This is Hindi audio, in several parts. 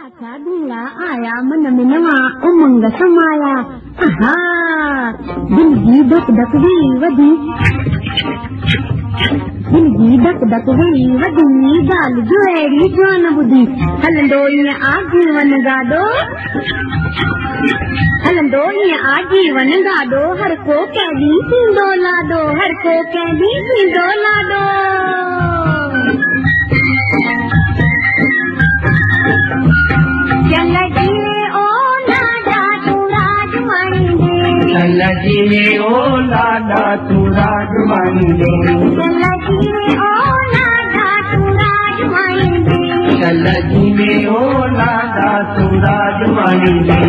था दूल्हा आया मन में नवा उमंग समाया। दिल की धक धक वी वधी, दिल की धक धक वी वधी, गाल जुएरी जान बुधी। हलंदो ईअं आजीवन गाॾो, हलंदो ईअं आजीवन गाॾो, हर को कंहिं थींदो लाॾो, हर को कंहिं थींदो लाॾो। चल जीवे ओ लाडा तू राजवानी दे, चल जीवे ओ लाडा तू राजवानी दे, चल जीवे ओ लाडा तू राजवानी दे, चल जीवे ओ लाडा तू राजवानी दे।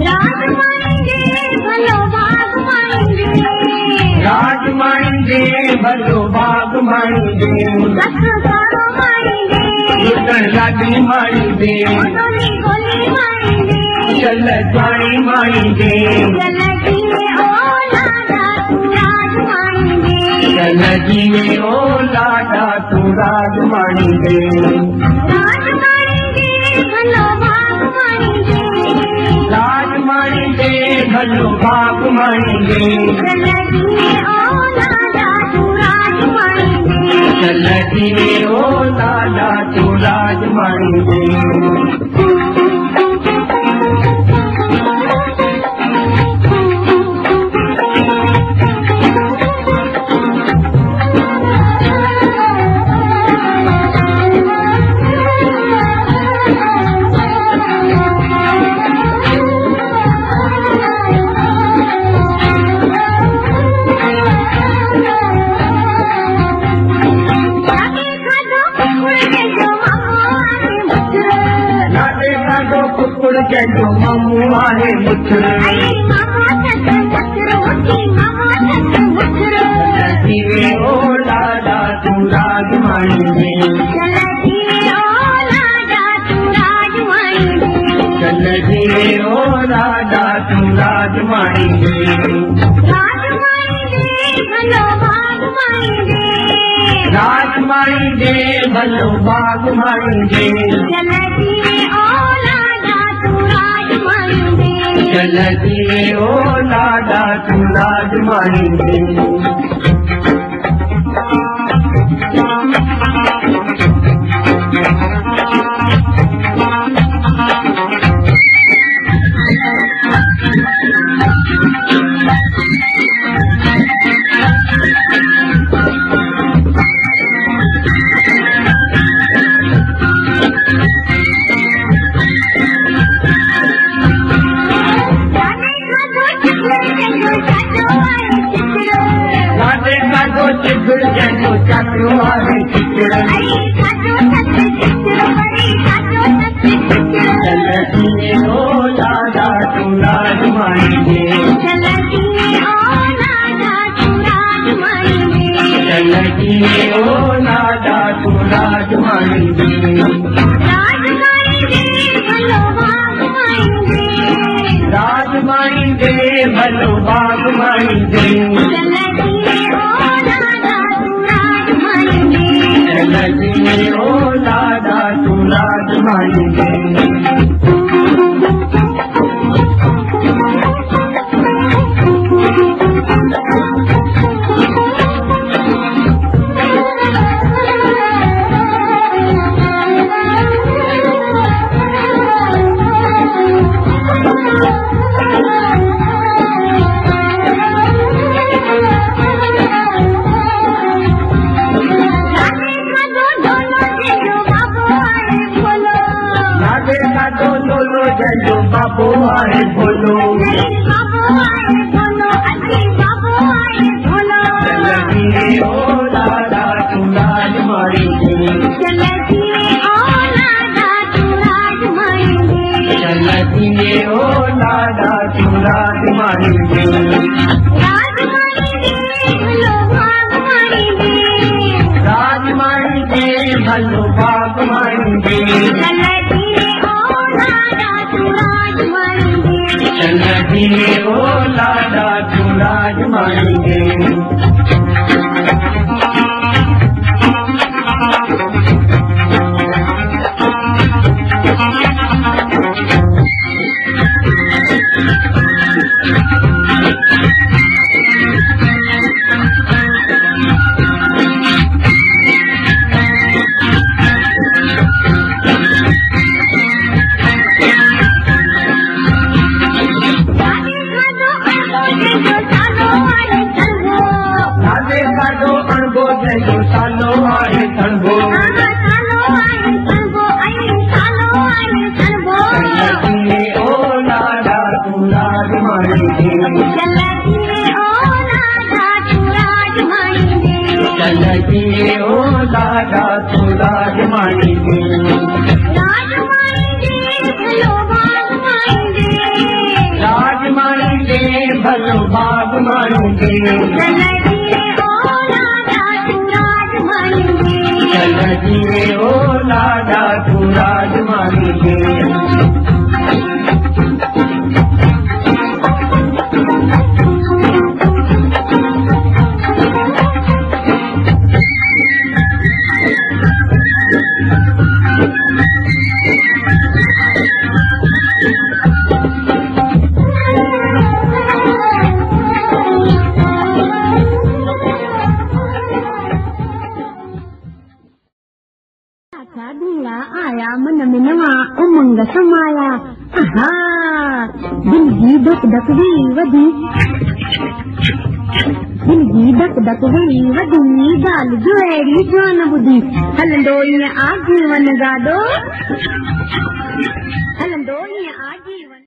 राजवानी दे भलो बागवानी दे, राजवानी दे भलो बागवानी दे, सस सारो मानी दे, लुटण लाडी मारी दे, गोली गोली मानी दे। चल जानी मारी दे, चल जीवे ओ लाडा तू राजवानी दे, चल जीवे ओ लाडा तू राजवानी दे। राजवानी दे भलो बागवानी दे, राजवानी दे भलो बागवानी दे, चल जीवे ओ लाडा तू राजवानी दे। चल जीवे ओ लाडा तू राजवानी दे। जो मामू आहे मुछर, जीवे ओ लाडा तू राजवानी दे, चल जीवे ओ लाडा तू राजवानी दे, चल जीवे ओ लाडा तू राजवानी दे। राजवानी दे भलो बागवानी दे, राजवानी दे भलो बागवानी दे, चल जीवे ओ लाडा तू राजवानी दे, चल जीवे ओ लाडा तू राजवानी दे। चिकुर जनो चक्रो आहे चिकुर, चल जीवे ओ लाडा तू राजवानी दे, चल जीवे ओ लाडा तू राजवानी दे, चल जीवे ओ लाडा तू राजवानी दे। राजवानी दे भलो बागवानी दे, राजवानी दे भलो बागवानी दे, चल जीवे ओ लाडा तू राजवानी दे, चल जीवे ओ लाडा तू राजवानी दे। जो बाबू आहे बोलो, बाबू आए बोलो, अजी बाबू आए बोलो, चल जीवे ओ लाडा तू राजवानी दे, चल जीवे ओ लाडा तू राजवानी दे, चल जीवे ओ लाडा तू राजवानी दे। राजवानी दे भलो बागवानी दे, राजवानी दे भलो बागवानी दे, चल जीवे ओ लाडा तू राजवानी दे, चल जीवे ओ लाडा तू राजवानी दे। जी ओ लाडा तू राजमानी दे राजमानी दे भलो बागमानी दे चल जी ओ लाडा तू राजमानी दे आया मन में नवा उमंग समाया आहा दिल जी धक धक वी वधी दिल जी धक धक वी वधी गाल जोड़ी जोन बुधी हलंदो ईअं आजीवन गाॾो हलंदो ईअं आजीवन